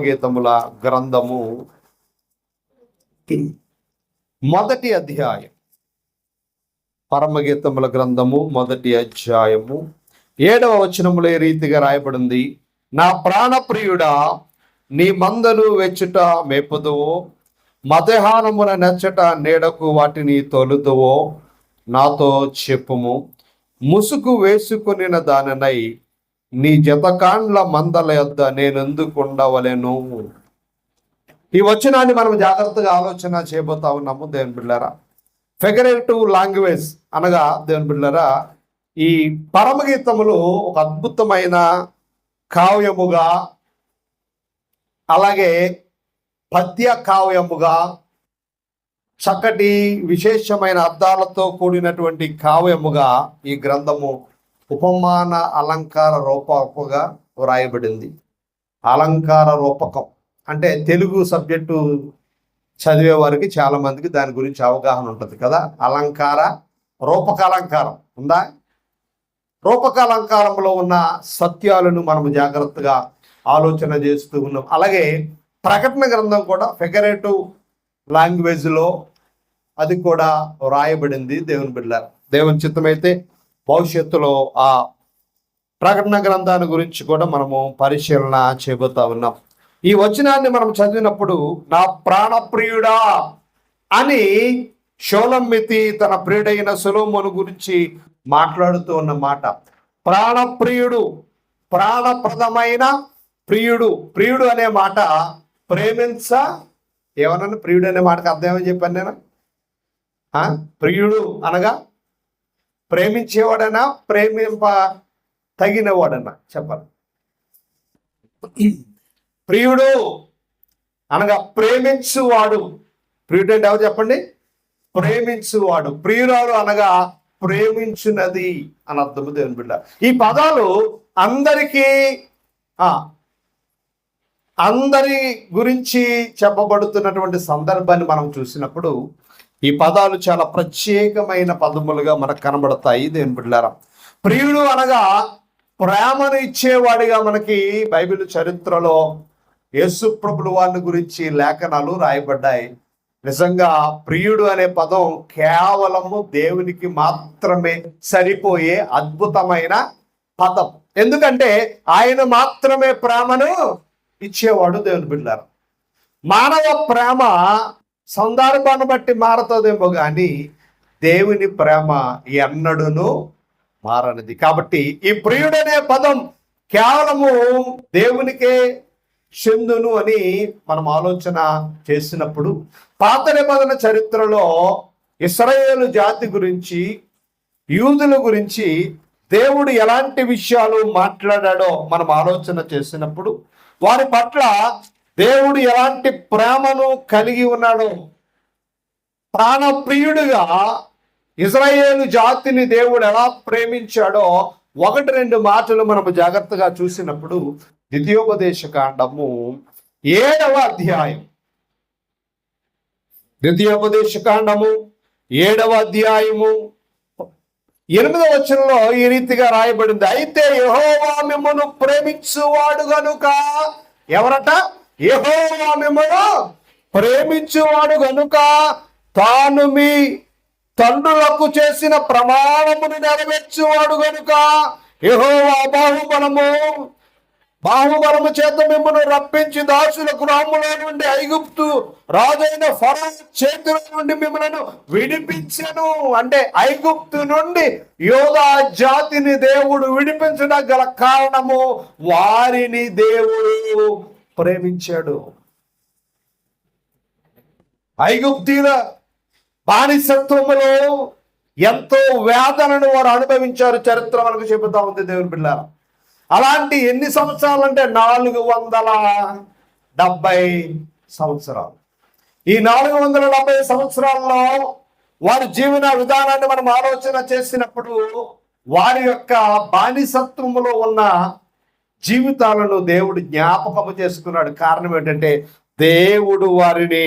పరమగీతముల గ్రంథము మొదటి అధ్యాయం. పరమగీతముల గ్రంథము మొదటి అధ్యాయము 7వ వచనములో ఈ రీతిగా రాయబడింది. నా ప్రాణప్రియుడా, నీ మందను వెచ్చుట మేపుదువో, మధ్యాహ్నమున నెచ్చట నీడకు వాటిని తోలుదువో నాతో చెప్పుము. ముసుగు వేసుకొనిన దానినై నీ జతకాండ్ల మందల యొద్ద నేనెందుకు ఉండవలెను? ఈ వచనాన్ని మనం జాగ్రత్తగా ఆలోచన చేయబోతా ఉన్నాము దేవుని బిడ్డలారా. ఫిగరేటివ్ లాంగ్వేజ్ అనగా దేవుని బిడ్డలారా, ఈ పరమగీతములు ఒక అద్భుతమైన కావ్యముగా, అలాగే పద్య కావ్యముగా, చక్కటి విశేషమైన అర్థాలతో కూడినటువంటి కావ్యముగా ఈ గ్రంథము ఉపమాన అలంకార రూపకుగా వ్రాయబడింది. అలంకార రూపకం అంటే తెలుగు సబ్జెక్టు చదివే వారికి చాలా మందికి దాని గురించి అవగాహన ఉంటుంది కదా. అలంకార, రూపకాలంకారం ఉందా? రూపకాలంకారంలో ఉన్న సత్యాలను మనము జాగ్రత్తగా ఆలోచన చేస్తూ ఉన్నాం. అలాగే ప్రకటన గ్రంథం కూడా ఫిగరేటివ్ లాంగ్వేజ్లో అది కూడా వ్రాయబడింది. దేవుని బిడ్డలారా, దేవుని చిత్తమైతే భవిష్యత్తులో ఆ ప్రకటన గ్రంథాన్ని గురించి కూడా మనము పరిశీలన చేయబోతా ఉన్నాం. ఈ వచనాన్ని మనం చదివినప్పుడు నా ప్రాణప్రియుడా అని షోలమ్మితి తన ప్రియుడైన సొలొమోను గురించి మాట్లాడుతూ ఉన్న మాట. ప్రాణప్రియుడు, ప్రాణప్రదమైన ప్రియుడు. ప్రియుడు అనే మాట ఏమన్నా ప్రియుడు అనే మాటకు అర్థం ఏమని చెప్పాను నేను? ప్రియుడు అనగా ప్రేమించేవాడనా, ప్రేమింప తగినవాడనా చెప్పాలి. ప్రియుడు అనగా ప్రేమించువాడు. ప్రియుడు అంటే ఎవరు చెప్పండి? ప్రేమించువాడు. ప్రియురాలు అనగా ప్రేమించున్నది అని అర్థము దేవుని బిడ్డ. ఈ పదాలు అందరి గురించి చెప్పబడుతున్నటువంటి సందర్భాన్ని మనం చూసినప్పుడు ఈ పదాలు చాలా ప్రత్యేకమైన పదములుగా మనకు కనబడతాయి దేవుని బిడ్డలారా. ప్రియుడు అనగా ప్రేమను ఇచ్చేవాడిగా మనకి బైబిల్ చరిత్రలో యేసు ప్రభుల వారిని గురించి లేఖనాలు రాయబడ్డాయి. నిజంగా ప్రియుడు అనే పదం కేవలము దేవునికి మాత్రమే సరిపోయే అద్భుతమైన పదం. ఎందుకంటే ఆయన మాత్రమే ప్రేమను ఇచ్చేవాడు దేవుని బిడ్డలారా. మానవ ప్రేమ సందర్భాన్ని బట్టి మారుతుందేమో కానీ దేవుని ప్రేమ ఎన్నడూను మారనిది. కాబట్టి ఈ ప్రియుడనే పదం కేవలము దేవునికే చెందును అని మనం ఆలోచన చేసినప్పుడు పాత నిబంధన చరిత్రలో ఇశ్రాయేలు జాతి గురించి, యూదుల గురించి దేవుడు ఎలాంటి విషయాలు మాట్లాడాడో మనం ఆలోచన చేసినప్పుడు వారి పట్ల దేవుడు ఎలాంటి ప్రేమను కలిగి ఉన్నాడో, ప్రాణప్రియుడుగా ఇశ్రాయేలు జాతిని దేవుడు ఎలా ప్రేమించాడో 1-2 మాటలు మనము జాగ్రత్తగా చూసినప్పుడు ద్వితీయోపదేశ కాండము 7వ అధ్యాయం, ద్వితీయోపదేశ కాండము 7వ అధ్యాయము 8వ వచనంలో ఈ రీతిగా రాయబడింది. అయితే యెహోవా మిమ్మును ప్రేమించువాడు గనుక, ఎవరట? యెహోవా మిమ్మును ప్రేమించువాడు గనుక తాను మీ తండ్రులకు చేసిన ప్రమాణమును నెరవేర్చువాడు గనుక యెహోవా బాహుబలము చేత మిమ్మల్ని రప్పించి దాసుల గృహములో నుండి ఐగుప్తు రాజైన ఫరో చేతుల నుండి మిమ్మల్ని విడిపించెను. అంటే ఐగుప్తు నుండి యోధా జాతిని దేవుడు విడిపించడం గల కారణము వారిని దేవుడు ప్రేమించాడు. ఐగుప్తీల బానిసత్వములో ఎంతో వేదనను వారు అనుభవించారు. చరిత్ర మనకు చెబుతా ఉంది దేవుని బిడ్డలారా. అలాంటి ఎన్ని సంవత్సరాలు అంటే 470 సంవత్సరాలు. ఈ 470 సంవత్సరాల్లో వారి జీవన విధానాన్ని మనం ఆలోచన చేసినప్పుడు వారి యొక్క బానిసత్వములో ఉన్న జీవితాలను దేవుడు జ్ఞాపకము చేసుకున్నాడు. కారణం ఏంటంటే దేవుడు వారిని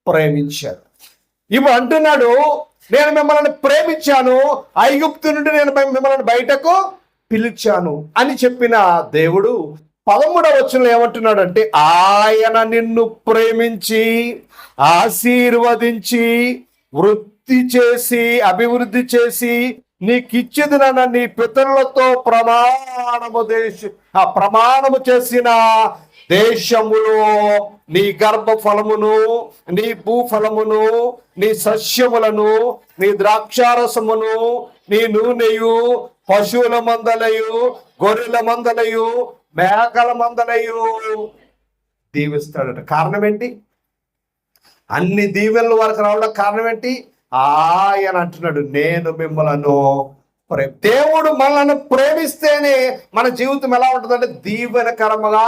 ప్రేమించాడు. ఇప్పుడు అంటున్నాడు, నేను మిమ్మల్ని ప్రేమించాను, ఐగుప్తు నుండి నేను మిమ్మల్ని బయటకు పిలిచాను అని చెప్పిన దేవుడు 13వ వచనంలో ఏమంటున్నాడంటే, ఆయన నిన్ను ప్రేమించి ఆశీర్వదించి అభివృద్ధి చేసి నీకిచ్చిదిన నీ పితరులతో ప్రమాణము చేసిన దేశములో నీ గర్భఫలమును, నీ భూఫలమును, నీ సస్యములను, నీ ద్రాక్షారసమును, నీ నూనెయు, పశువుల మందలయు, గొర్రెల మందలయు, మేకల మందలయు దీవిస్తాడట. కారణం ఏంటి? అన్ని దీవెనలు వారికి రావడం కారణం ఏంటి? ఆయన అంటున్నాడు, నేను మిమ్మలను దేవుడు మనల్ని ప్రేమిస్తేనే మన జీవితం ఎలా ఉంటుందంటే దీవెనకరముగా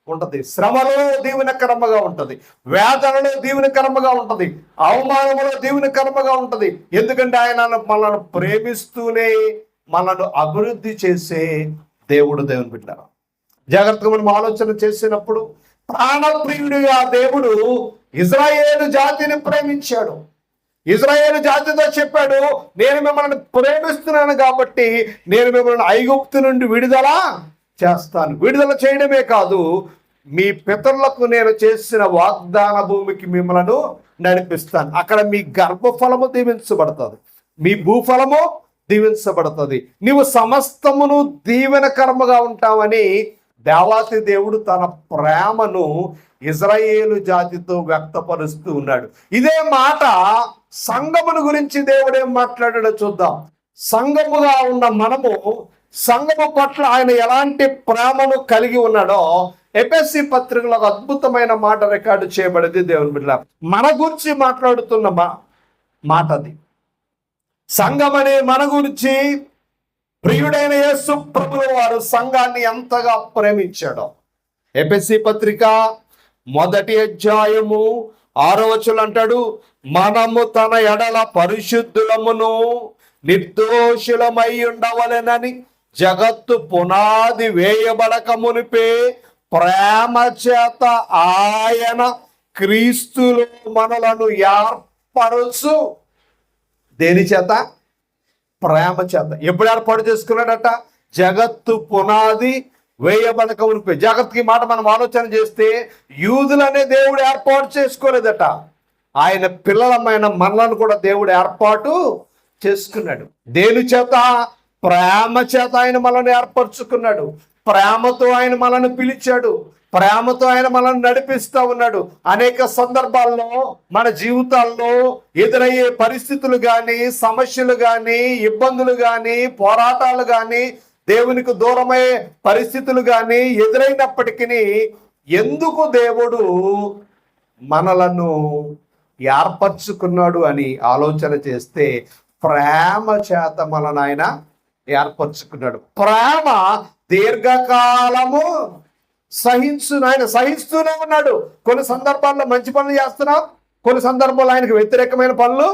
ఉంటది. శ్రమలో దీవెనకరముగా ఉంటది, వేదనలో దీవెనకరముగా ఉంటది, అవమానంలో దీవెనకరముగా ఉంటది. ఎందుకంటే ఆయన మనల్ని ప్రేమిస్తూనే మనల్ని అభివృద్ధి చేసే దేవుని బిడ్డారు. జాగ్రత్తగా మనం ఆలోచన చేసినప్పుడు ప్రాణప్రియుడిగా దేవుడు ఇజ్రాయేలు జాతిని ప్రేమించాడు. ఇజ్రాయేలు జాతితో చెప్పాడు, నేను మిమ్మల్ని ప్రేమిస్తున్నాను కాబట్టి నేను మిమ్మల్ని ఐగుప్తు నుండి విడుదల చేస్తాను. విడుదల చేయడమే కాదు, మీ పితరులకు నేను చేసిన వాగ్దాన భూమికి మిమ్మల్ని నడిపిస్తాను. అక్కడ మీ గర్భఫలము దీవించబడుతుంది, మీ భూఫలము దీవించబడుతుంది, నీవు సమస్తమును దీవెనకరముగా ఉంటావని దేవాతి దేవుడు తన ప్రేమను ఇజ్రాయేలు జాతితో వ్యక్తపరుస్తూ ఉన్నాడు. ఇదే మాట సంఘమును గురించి దేవుడు ఏం మాట్లాడాడో చూద్దాం. సంఘముగా ఉన్న మనము సంఘము పట్ల ఆయన ఎలాంటి ప్రేమను కలిగి ఉన్నాడో ఎఫెసీ పత్రికలో ఒక అద్భుతమైన మాట రికార్డు చేయబడింది. దేవుని బిడ్డ మన గురించి మాట్లాడుతున్న మాట అది. సంఘం అనే మన గురించి ప్రియుడైన యేసు ప్రభువు వారు సంఘాన్ని ఎంతగా ప్రేమించాడో ఎఫెసీ పత్రిక 1వ అధ్యాయము 6వ వచనం అంటాడు, మనము తన ఎడల పరిశుద్ధులమును నిర్దోషులమై ఉండవలెనని జగత్తు పునాది వేయబడక మునిపే ప్రేమ చేత ఆయన క్రీస్తులో మనలను ఏర్పరచు. దేని చేత? ప్రేమ చేత. ఎప్పుడు ఏర్పాటు చేసుకున్నాడట? జగత్తు పునాది వేయబడక మునిపే. జగత్తుకి మాట మనం ఆలోచన చేస్తే యూదులనే దేవుడు ఏర్పాటు చేసుకోలేదట, ఆయన పిల్లలమైన మనలను కూడా దేవుడు ఏర్పాటు చేసుకున్నాడు. దేని చేత? ప్రేమ చేత ఆయన మనల్ని ఏర్పరచుకున్నాడు. ప్రేమతో ఆయన మనల్ని పిలిచాడు, ప్రేమతో ఆయన మనల్ని నడిపిస్తూ ఉన్నాడు. అనేక సందర్భాల్లో మన జీవితాల్లో ఎదురయ్యే పరిస్థితులు కానీ, సమస్యలు కానీ, ఇబ్బందులు కానీ, పోరాటాలు కానీ, దేవునికి దూరమయ్యే పరిస్థితులు కానీ ఎదురైనప్పటికీ ఎందుకు దేవుడు మనలను ఏర్పరచుకున్నాడు అని ఆలోచన చేస్తే ప్రేమ చేత మనల్ని ఆయన ఏర్పరచుకున్నాడు. ప్రేమ దీర్ఘకాలము సహించును. ఆయన సహిస్తూనే ఉన్నాడు. కొన్ని సందర్భాల్లో మంచి పనులు చేస్తున్నాం, కొన్ని సందర్భాల్లో ఆయనకు వ్యతిరేకమైన పనులు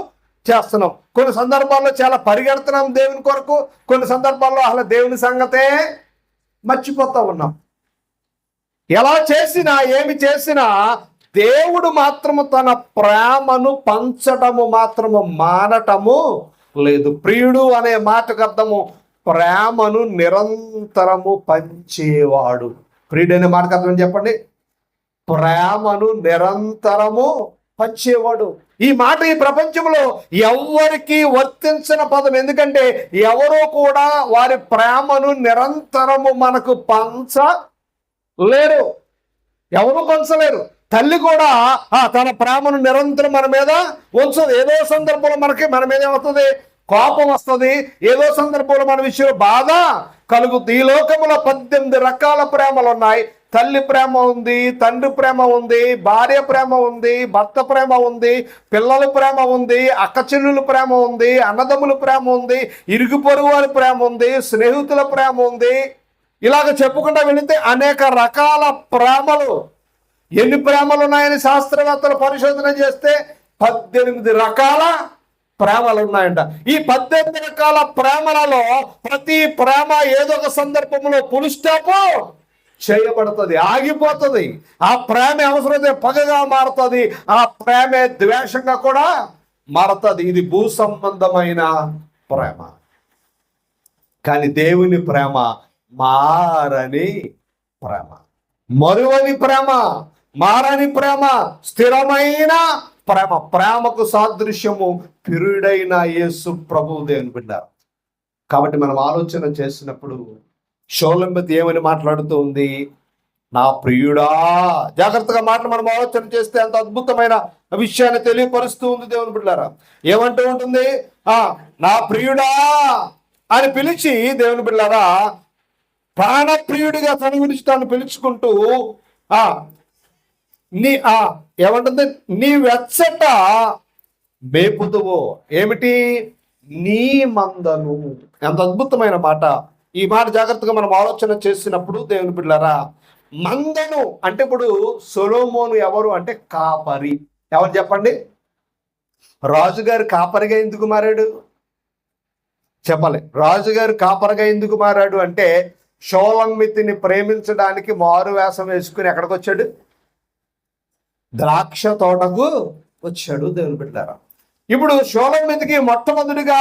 చేస్తున్నాం, కొన్ని సందర్భాల్లో చాలా పరిగెడుతున్నాం దేవుని కొరకు, కొన్ని సందర్భాల్లో అసలు దేవుని సంగతే మర్చిపోతా ఉన్నాం. ఎలా చేసినా ఏమి చేసినా దేవుడు మాత్రము తన ప్రేమను పంచటము మాత్రము మానటము లేదు. ప్రియుడు అనే మాటకు అర్థము ప్రేమను నిరంతరము పంచేవాడు. ప్రియుడు అనే మాటకు అర్థం చెప్పండి. ప్రేమను నిరంతరము పంచేవాడు. ఈ మాట ఈ ప్రపంచంలో ఎవరికి వర్తించిన పదం. ఎందుకంటే ఎవరో కూడా వారి ప్రేమను నిరంతరము మనకు పంచలేరు, ఎవరు పంచలేరు. తల్లి కూడా తన ప్రేమను నిరంతరం మన మీద ఉంచదు. ఏదో సందర్భంలో మన మీద ఏమవుతుంది? కోపం వస్తుంది. ఏదో సందర్భంలో మన విషయంలో బాధ కలుగుతుంది. ఈ లోకంలో 18 రకాల ప్రేమలు ఉన్నాయి. తల్లి ప్రేమ ఉంది, తండ్రి ప్రేమ ఉంది, భార్య ప్రేమ ఉంది, భర్త ప్రేమ ఉంది, పిల్లల ప్రేమ ఉంది, అక్కచెల్లుల ప్రేమ ఉంది, అన్నదమ్ముల ప్రేమ ఉంది, ఇరుగు పొరుగు వారి ప్రేమ ఉంది, స్నేహితుల ప్రేమ ఉంది. ఇలాగ చెప్పుకుంటూ వెళితే అనేక రకాల ప్రేమలు. ఎన్ని ప్రేమలు ఉన్నాయని శాస్త్రవేత్తలు పరిశోధన చేస్తే 18 రకాల ప్రేమలు ఉన్నాయంట. ఈ 18 రకాల ప్రేమలలో ప్రతి ప్రేమ ఏదో ఒక సందర్భంలో ఫుల్ స్టాప్ చేయబడుతుంది, ఆగిపోతుంది. ఆ ప్రేమ అవసరమైతే పగగా మారుతుంది, ఆ ప్రేమే ద్వేషంగా కూడా మారుతుంది. ఇది భూ సంబంధమైన ప్రేమ. కానీ దేవుని ప్రేమ మారని ప్రేమ, మరువని ప్రేమ, మారని ప్రేమ, స్థిరమైన ప్రేమ. ప్రేమకు సాదృశ్యము ప్రియుడైన యేసు ప్రభువు దేవుని బిడ్డ. కాబట్టి మనం ఆలోచన చేసినప్పుడు షోలంబతి ఏమని మాట్లాడుతూ ఉంది? నా ప్రియుడా. జాగ్రత్తగా మాటలు మనం ఆలోచన చేస్తే అంత అద్భుతమైన విషయాన్ని తెలియపరుస్తూ ఉంది దేవుని బిడ్డారా. ఏమంటూ ఉంటుంది? నా ప్రియుడా అని పిలిచి దేవుని బిడ్డారా ప్రాణప్రియుడిగా తన గురించి తాను పిలుచుకుంటూ ఏమంటుంది? నీ వెచ్చట మేపుదువో. ఏమిటి? నీ మందను. ఎంత అద్భుతమైన మాట. ఈ మాట జాగ్రత్తగా మనం ఆలోచన చేసినప్పుడు దేవుని బిడ్డలారా, మందను అంటే ఇప్పుడు సొలొమోను ఎవరు అంటే కాపరి. ఎవరు చెప్పండి? రాజుగారు కాపరిగా ఎందుకు మారాడు చెప్పాలి. రాజుగారు కాపరిగా ఎందుకు మారాడు అంటే షోలంబతిని ప్రేమించడానికి మారు వేషం వేసుకుని ఎక్కడికి వచ్చాడు? ద్రాక్ష తోటకు వచ్చాడు దేవుని బిడ్డలారా. ఇప్పుడు షోలంబతికి మొట్టమొదటిగా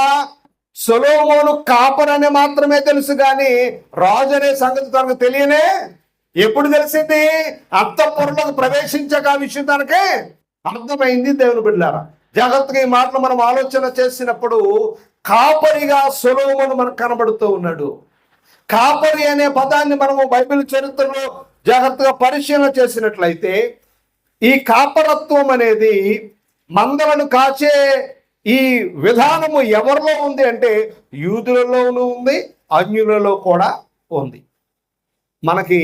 సొలొమోను కాపరి అని మాత్రమే తెలుసు, కానీ రాజు అనే సంగతి తనకు తెలియనే. ఎప్పుడు తెలిసింది? అంతఃపురంలోకి ప్రవేశించక ఆ విషయం తనకే అర్థమైంది దేవుని బిడ్డలారా. జాగ్రత్తగా ఈ మాటలు మనం ఆలోచన చేసినప్పుడు కాపరిగా సొలొమోను మనకు కనబడుతూ ఉన్నాడు. కాపరి అనే పదాన్ని మనము బైబిల్ చరిత్రలో జాగ్రత్తగా పరిశీలన చేసినట్లయితే ఈ కాపరత్వం అనేది, మందలను కాచే ఈ విధానము ఎవరిలో ఉంది అంటే యూదులలోనూ ఉంది, అన్యులలో కూడా ఉంది. మనకి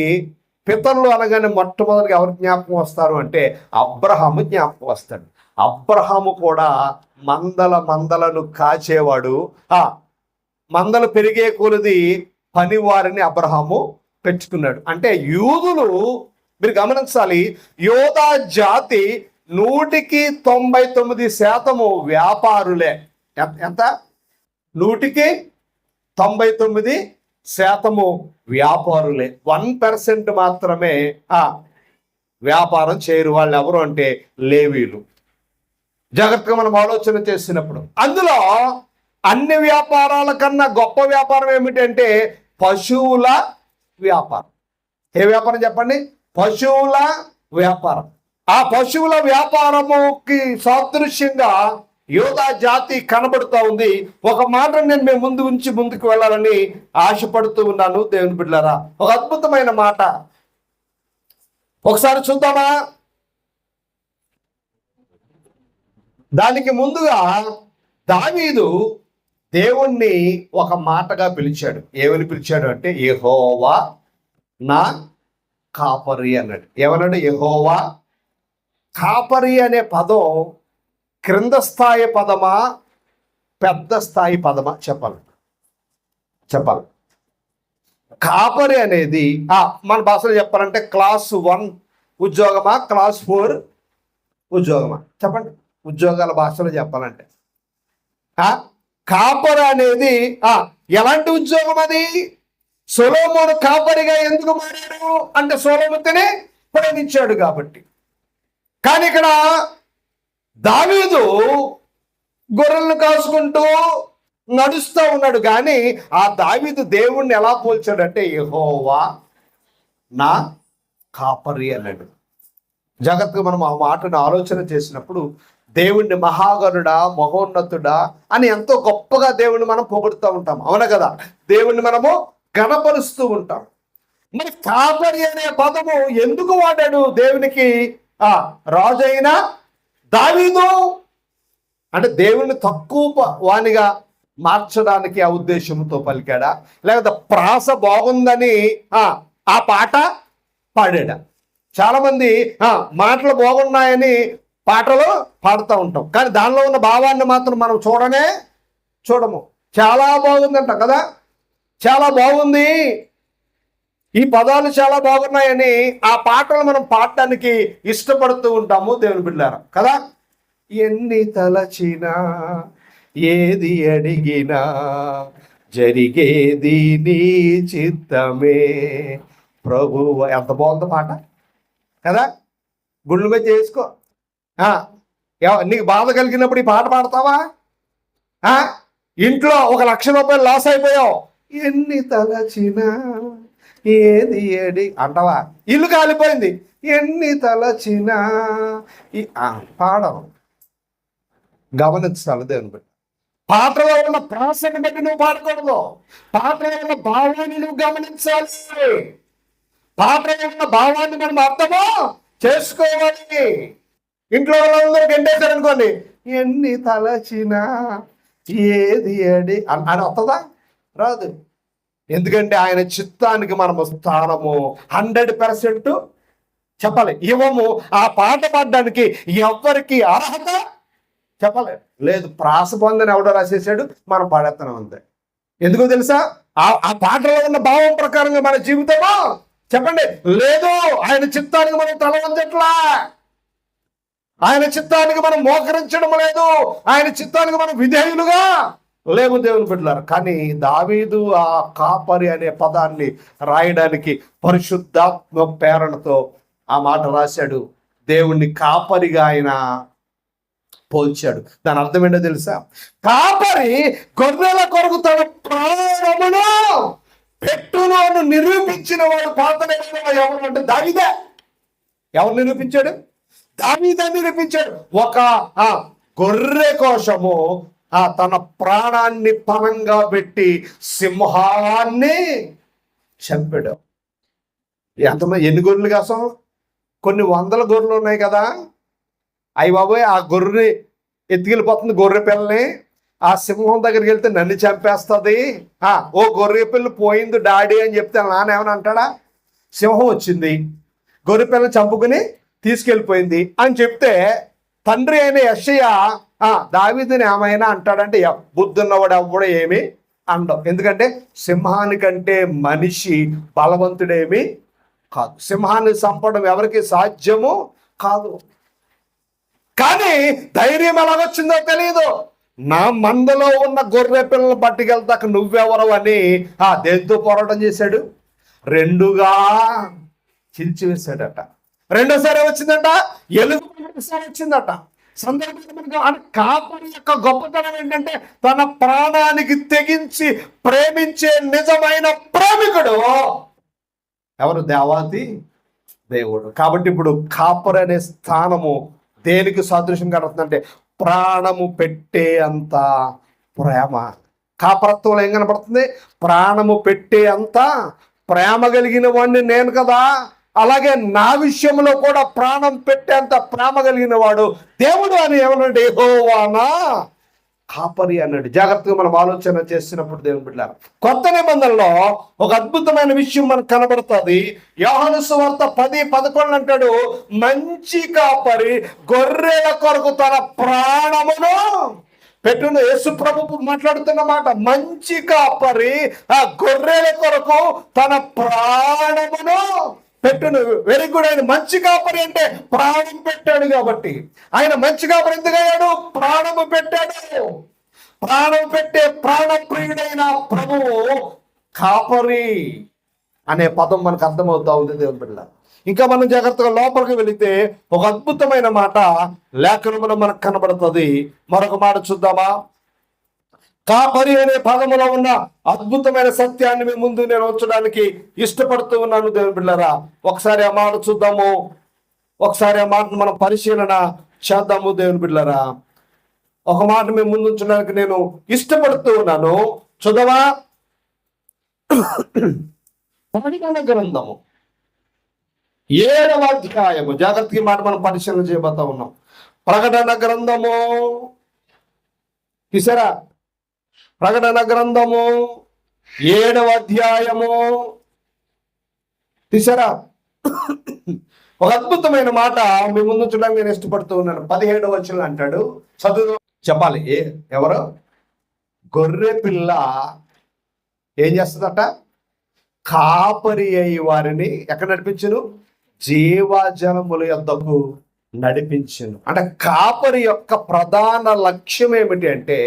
పితరులు అనగానే మొట్టమొదటిగా ఎవరు జ్ఞాపకం వస్తారు అంటే అబ్రహాము జ్ఞాపకం వస్తాడు. అబ్రహాము కూడా మందలను కాచేవాడు. మందలు పెరిగే కొలది పనివారిని అబ్రహాము పెట్టుకున్నాడు. అంటే యూదులు, మీరు గమనించాలి, యోధా జాతి 100% వ్యాపారులే. ఎంత? 100% వ్యాపారులే. 1% మాత్రమే వ్యాపారం చేయరు. వాళ్ళు ఎవరు అంటే లేవీలు. జాగ్రత్తగా మనం ఆలోచన చేసినప్పుడు అందులో అన్ని వ్యాపారాల కన్నా గొప్ప వ్యాపారం ఏమిటంటే పశువుల వ్యాపారం. ఏ వ్యాపారం చెప్పండి? పశువుల వ్యాపారం. ఆ పశువుల వ్యాపారముకి సాదృశ్యంగా యోధా జాతి కనబడుతూ ఉంది. ఒక మాట నేను మేము ముందుకు వెళ్ళాలని ఆశపడుతూ ఉన్నాను దేవుని బిడ్డలారా. ఒక అద్భుతమైన మాట ఒకసారి చూద్దామా? దానికి ముందుగా దావీదు దేవుణ్ణి ఒక మాటగా పిలిచాడు. ఏమని పిలిచాడు అంటే యెహోవా నా కాపరి అన్నాడు. ఏమన్నాడు? యెహోవా. కాపరి అనే పదం క్రింద స్థాయి పదమా పెద్ద స్థాయి పదమా చెప్పాలి. కాపరి అనేది మన భాషలో చెప్పాలంటే క్లాస్ 1 ఉద్యోగమా, క్లాస్ 4 ఉద్యోగమా? చెప్పండి. ఉద్యోగాల భాషలో చెప్పాలంటే కాపరి అనేది ఎలాంటి ఉద్యోగం అది? సొలొమోను కాపరిగా ఎందుకు మారాడు అంటే సొలొమోనునే ప్రేమించాడు కాబట్టి. కానీ ఇక్కడ దావీదు గొర్రెలను కాసుకుంటూ నడుస్తూ ఉన్నాడు. కానీ ఆ దావీదు దేవుణ్ణి ఎలా పోల్చాడంటే యెహోవా నా కాపరి అన్నాడు. జాగ్రత్తగా మనం ఆ మాటను ఆలోచన చేసినప్పుడు దేవుణ్ణి మహాగణుడా, మహోన్నతుడా అని ఎంతో గొప్పగా దేవుణ్ణి మనం పొగుడుతూ ఉంటాం. అవునా కదా? దేవుణ్ణి మనము గణపరుస్తూ ఉంటాం. మరి కాపరి అనే పదము ఎందుకు వాడాడు దేవునికి రాజైన దావీదు? అంటే దేవుణ్ణి తక్కువ వానిగా మార్చడానికి ఆ ఉద్దేశంతో పలికాడా, లేకపోతే ప్రాస బాగుందని ఆ పాట పాడాడా? చాలా మంది మాటలు బాగున్నాయని పాటలు పాడుతూ ఉంటాం, కానీ దానిలో ఉన్న భావాన్ని మాత్రం మనం చూడము. చాలా బాగుందంట కదా, చాలా బాగుంది, ఈ పదాలు చాలా బాగున్నాయని ఆ పాటలు మనం పాడటానికి ఇష్టపడుతూ ఉంటాము దేవుని బిడ్డలారా కదా. ఎన్ని తలచినా ఏది అడిగినా జరిగేది నీ చిత్తమే ప్రభువు. ఎంత బాగుందో పాట కదా. గుండెల మీద చేసుకో. నీకు బాధ కలిగినప్పుడు ఈ పాట పాడతావా? ఇంట్లో 1,00,000 రూపాయలు లాస్ అయిపోయావు, ఎన్ని తలచినా ఏది ఏడి అంటావా? ఇల్లు కాలిపోయింది, ఎన్ని తలచినా పాడవు. గమనించాలి దేవుని బట్టి. పాటలో ఉన్న ప్రాసను బట్టి నువ్వు పాడకూడదు, పాటలో ఉన్న భావాన్ని నువ్వు గమనించాలి. పాటలో ఉన్న భావాన్ని మనం అర్థమో చేసుకోవాలి. ఇంట్లో వాళ్ళందరూ గంటేశారనుకోండి, ఎన్ని తలచినా ఏది ఏడి అని వస్తుందా? రాదు. ఎందుకంటే ఆయన చిత్తానికి మనము స్థానము 100% చెప్పాలి, ఇవ్వము. ఆ పాట పాడడానికి ఎవ్వరికి అర్హత చెప్పాలి లేదు. ప్రాస పొందని ఎవడో రాసేసాడు, మనం పాడేస్తున్నాం అంతే. ఎందుకో తెలుసా? ఆ పాటలో ఉన్న భావం ప్రకారంగా మన జీవితమా చెప్పండి లేదు. ఆయన చిత్తానికి మనం తల వంచట్లా, ఆయన చిత్తానికి మనం మోకరించడం లేదు, ఆయన చిత్తానికి మనం విధేయులుగా లేము దేవుని బిడ్డలారా. కానీ దావీదు ఆ కాపరి అనే పదాన్ని రాయడానికి పరిశుద్ధాత్మ ప్రేరణతో ఆ మాట రాశాడు. దేవుణ్ణి కాపరిగా ఆయన పోల్చాడు. దాని అర్థం ఏంటో తెలుసా? కాపరి గొర్రెల కొరకు తన ప్రాణమును పెట్టును అని నిరూపించిన వాడు పాత నిబంధనలో ఎవరు అంటే దావీదే. ఎవరు నిరూపించాడు? దావీదే నిరూపించాడు. ఒక గొర్రె కోసము తన ప్రాణాన్ని పణంగా పెట్టి సింహాన్ని చంపాడు. ఎంతమంది, ఎన్ని గొర్రెలు కోసం? కొన్ని వందల గొర్రెలు ఉన్నాయి కదా. అయ్యి బాబోయ్, ఆ గొర్రె ఎత్తుకెళ్ళిపోతుంది గొర్రె పిల్లని. ఆ సింహం దగ్గరికి వెళ్తే నన్ను చంపేస్తుంది. ఓ గొర్రె పిల్ల పోయింది డాడీ అని చెప్తే నాన్న ఏమని అంటాడా? సింహం వచ్చింది, గొర్రె పిల్లని చంపుకుని తీసుకెళ్ళిపోయింది అని చెప్తే తండ్రి అయిన యెషయా దావీదుని ఏమైనా అంటాడంటే బుద్ధున్నవాడు ఎవ్వడు ఏమి అండం. ఎందుకంటే సింహానికంటే మనిషి బలవంతుడేమి కాదు, సింహాన్ని చంపడం ఎవరికి సాధ్యము కాదు. కానీ ధైర్యం ఎలాగొచ్చిందో తెలియదు. నా మందలో ఉన్న గొర్రె పిల్లలు పట్టుకెళ్తాక నువ్వెవరు అని దేంతో పోరాటం చేశాడు? రెండుగా చించివేశాడట. రెండోసారి వచ్చిందట, ఎలుగు వచ్చిందట. సందర్భం కాపరి యొక్క గొప్పతనం ఏంటంటే తన ప్రాణానికి తెగించి ప్రేమించే నిజమైన ప్రేమికుడు ఎవరు? దేవాది దేవుడు. కాబట్టి ఇప్పుడు కాపరి అనే స్థానము దేనికి సాదృశ్యం కనబడుతుందంటే ప్రాణము పెట్టే అంత ప్రేమ. కాపరత్వంలో ఏం కనబడుతుంది? ప్రాణము పెట్టే అంత ప్రేమ కలిగిన వాడిని నేను కదా, అలాగే నా విషయంలో కూడా ప్రాణం పెట్టేంత ప్రేమ కలిగిన వాడు దేవుడు అని ఏమన్నాడు? యెహోవానా కాపరి అన్నాడు. జాగ్రత్తగా మనం ఆలోచన చేసినప్పుడు దేవుని బిడ్డలారా, కొత్త నిబంధనలో ఒక అద్భుతమైన విషయం మనకు కనబడుతుంది. యోహాను సువార్త 10:11 అంటాడు, మంచి కాపరి గొర్రెల కొరకు తన ప్రాణమును పెట్టును. యేసు ప్రభు మాట్లాడుతున్న మాట, మంచి కాపరి ఆ గొర్రెల కొరకు తన ప్రాణమును పెట్టును. Very good. ఆయన మంచి కాపరి అంటే ప్రాణం పెట్టాడు కాబట్టి. ఆయన మంచి కాపరి ఎందుకయ్యాడు? ప్రాణము పెట్టాడు. ప్రాణం పెట్టే ప్రాణప్రియుడైన ప్రభువు కాపరి అనే పదం మనకు అర్థమవుతా ఉంది దేవుని బిడ్డ. ఇంకా మనం జాగ్రత్తగా లోపలికి వెళితే ఒక అద్భుతమైన మాట లేఖనములో మనకు కనబడుతుంది. మరొక మాట చూద్దామా? కాపరి అనే పదములో ఉన్న అద్భుతమైన సత్యాన్ని మీ ముందు నేను ఉంచడానికి ఇష్టపడుతూ ఉన్నాను దేవుని బిడ్డలారా. ఒకసారి ఆ మాట చూద్దాము, ఒకసారి ఆ మాటను మనం పరిశీలన చేద్దాము దేవుని బిడ్డలారా. ఒక మాట మీ ముందు ఉంచడానికి నేను ఇష్టపడుతూ ఉన్నాను. చూద్దామా? ప్రకటన గ్రంథము 7వ అధ్యాయము. జాగ్రత్తగా మాట మనం పరిశీలన చేయబోతా ఉన్నాం. ప్రకటన గ్రంథము తీసారా? ప్రకటన గ్రంథము 7వ అధ్యాయము తీసారా? ఒక అద్భుతమైన మాట మీ ముందు చూడడానికి నేను ఇష్టపడుతూ ఉన్నాను. 17వ వచనం అంటాడు, చదువు చెప్పాలి. ఎవరు? గొర్రె పిల్ల ఏం చేస్తుందట? కాపరి అయి వారిని ఎక్కడ నడిపించును? జీవజలముల యొద్దకు నడిపించును. అంటే కాపరి యొక్క ప్రధాన లక్ష్యం ఏమిటి అంటే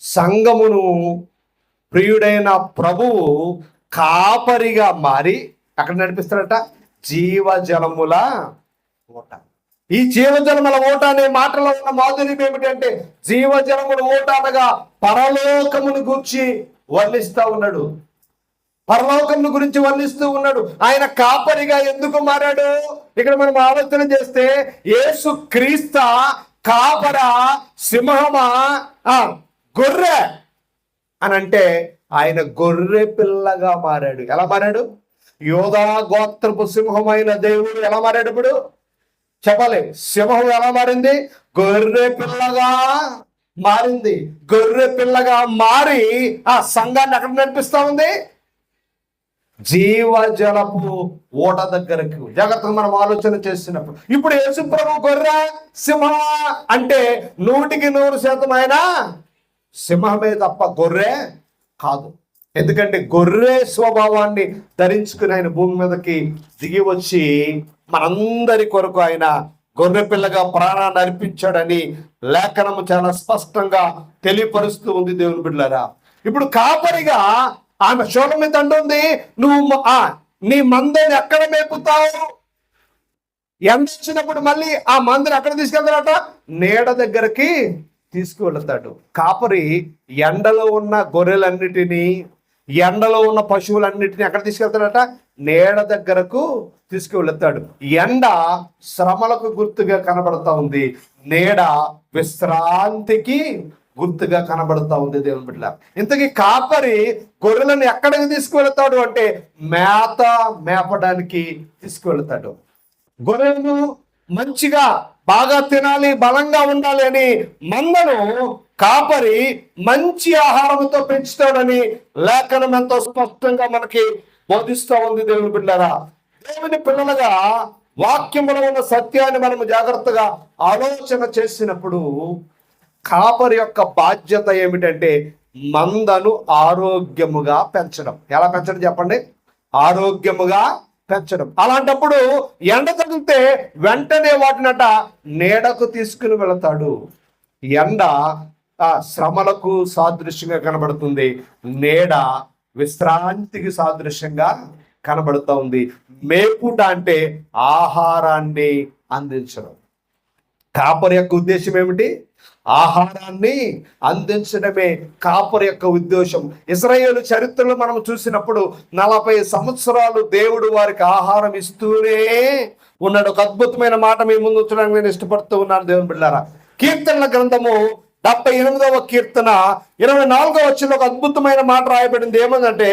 సంఘమును ప్రియుడైన ప్రభువు కాపరిగా మారి అక్కడ నడిపిస్తాడట జీవజలముల ఓట. ఈ జీవజలముల ఓట అనే మాటలో ఉన్న మాధుర్యం ఏమిటంటే జీవజలముల ఓట అనగా పరలోకమును గూర్చి వర్ణిస్తా ఉన్నాడు. పరలోకం గురించి వర్ణిస్తూ ఉన్నాడు. ఆయన కాపరిగా ఎందుకు మారాడు? ఇక్కడ మనం ఆలోచన చేస్తే యేసు క్రీస్త కాపర, సింహమా, గొర్రె అని అంటే ఆయన గొర్రె పిల్లగా మారాడు. ఎలా మారాడు? యోధా గోత్రపు సింహమైన దేవుడు ఎలా మారాడు? ఇప్పుడు చెప్పాలి. సింహం ఎలా మారింది? గొర్రె పిల్లగా మారింది. గొర్రె పిల్లగా మారి ఆ సంఘాన్ని ఎక్కడ నడిపిస్తా ఉంది? జీవజలపు ఓట దగ్గరకు. జాగ్రత్తగా మనం ఆలోచన చేసినప్పుడు ఇప్పుడు యేసు ప్రభు గొర్రె సింహం అంటే 100% ఆయన సింహమే తప్ప గొర్రె కాదు. ఎందుకంటే గొర్రె స్వభావాన్ని ధరించుకుని ఆయన భూమి మీదకి దిగి వచ్చి మనందరి కొరకు ఆయన గొర్రె పిల్లగా ప్రాణాన్ని అర్పించాడని లేఖనము చాలా స్పష్టంగా తెలియపరుస్తూ ఉంది దేవుని బిడ్డలారా. ఇప్పుడు కాపరిగా ఆమె శోకం మీద అంటుంది, నువ్వు నీ మందని ఎక్కడ మేపుతావు? ఎండ వచ్చినప్పుడు మళ్ళీ ఆ మందని ఎక్కడ తీసుకెళ్తాడట? నీడ దగ్గరికి తీసుకువెళ్తాడు. కాపరి ఎండలో ఉన్న గొర్రెలన్నిటినీ, ఎండలో ఉన్న పశువులన్నిటిని ఎక్కడ తీసుకెళ్తాడట? నీడ దగ్గరకు తీసుకువెళ్తాడు. ఎండ శ్రమలకు గుర్తుగా కనబడతా ఉంది, నీడ విశ్రాంతికి గుర్తుగా కనబడతా ఉంది దేవుని బిడ్డ. ఇంతకీ కాపరి గొర్రెలను ఎక్కడికి తీసుకువెళ్తాడు అంటే మేపడానికి తీసుకువెళ్తాడు. గొర్రెలను మంచిగా బాగా తినాలి, బలంగా ఉండాలి అని మందను కాపరి మంచి ఆహారంతో పెంచుతాడని లేఖనం ఎంతో స్పష్టంగా మనకి బోధిస్తూ ఉంది దేవుని బిడ్డలారా. దేవుని పిల్లలుగా వాక్యములో ఉన్న సత్యాన్ని మనము జాగ్రత్తగా ఆలోచన చేసినప్పుడు కాపరి యొక్క బాధ్యత ఏమిటంటే మందను ఆరోగ్యముగా పెంచడం. ఎలా పెంచడం చెప్పండి? ఆరోగ్యముగా పెంచడం. అలాంటప్పుడు ఎండ తగిలితే వెంటనే వాటినట నీడకు తీసుకుని వెళతాడు. ఎండ శ్రమలకు సాదృశ్యంగా కనబడుతుంది, నీడ విశ్రాంతికి సాదృశ్యంగా కనబడుతూ ఉంది. మేపుట అంటే ఆహారాన్ని అందించడం. కాపరి యొక్క ఉద్దేశం ఏమిటి? ఆహారాన్ని అందించడమే కాపరి యొక్క ఉద్దేశం. ఇశ్రాయేలు చరిత్రలో మనం చూసినప్పుడు 40 సంవత్సరాలు దేవుడు వారికి ఆహారం ఇస్తూనే ఉన్నాడు. ఒక అద్భుతమైన మాట మీ ముందు ఉంచడానికి నేను ఇష్టపడుతూ ఉన్నాను దేవుని బిడ్డలారా. కీర్తనల గ్రంథము 78వ కీర్తన 24వ వచనంలో ఒక అద్భుతమైన మాట రాయబడింది. ఏమందంటే,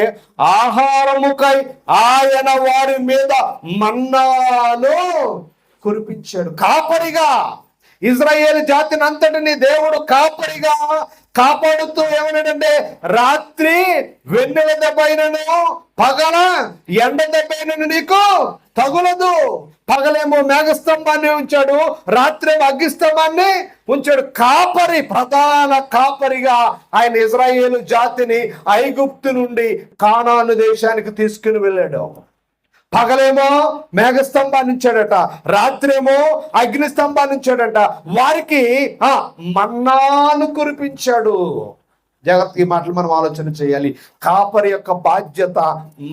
ఆహారముకై ఆయన వారి మీద మన్నాను కురిపించాడు. కాపరిగా ఇజ్రాయేల్ జాతిని అంతటిని దేవుడు కాపరిగా కాపాడుతూ ఏమన్నాడంటే, రాత్రి వెన్నెల దెబ్బైనను పగల ఎండ దెబ్బైనను నీకు తగులదు. పగలేమో మేఘస్తంభాన్ని ఉంచాడు, రాత్రేమో అగ్గిస్తంభాన్ని ఉంచాడు. కాపరి, ప్రధాన కాపరిగా ఆయన ఇజ్రాయేలు జాతిని ఐగుప్తు నుండి కానాను దేశానికి తీసుకుని వెళ్ళాడు. పగలేమో మేఘస్తంభాన్ని ఉంచాడట, రాత్రేమో అగ్ని స్తంభాన్ని ఉంచాడట. వారికి మన్నాను కురిపించాడు. జాగ్రత్త, ఈ మాటలు మనం ఆలోచన చేయాలి. కాపరి యొక్క బాధ్యత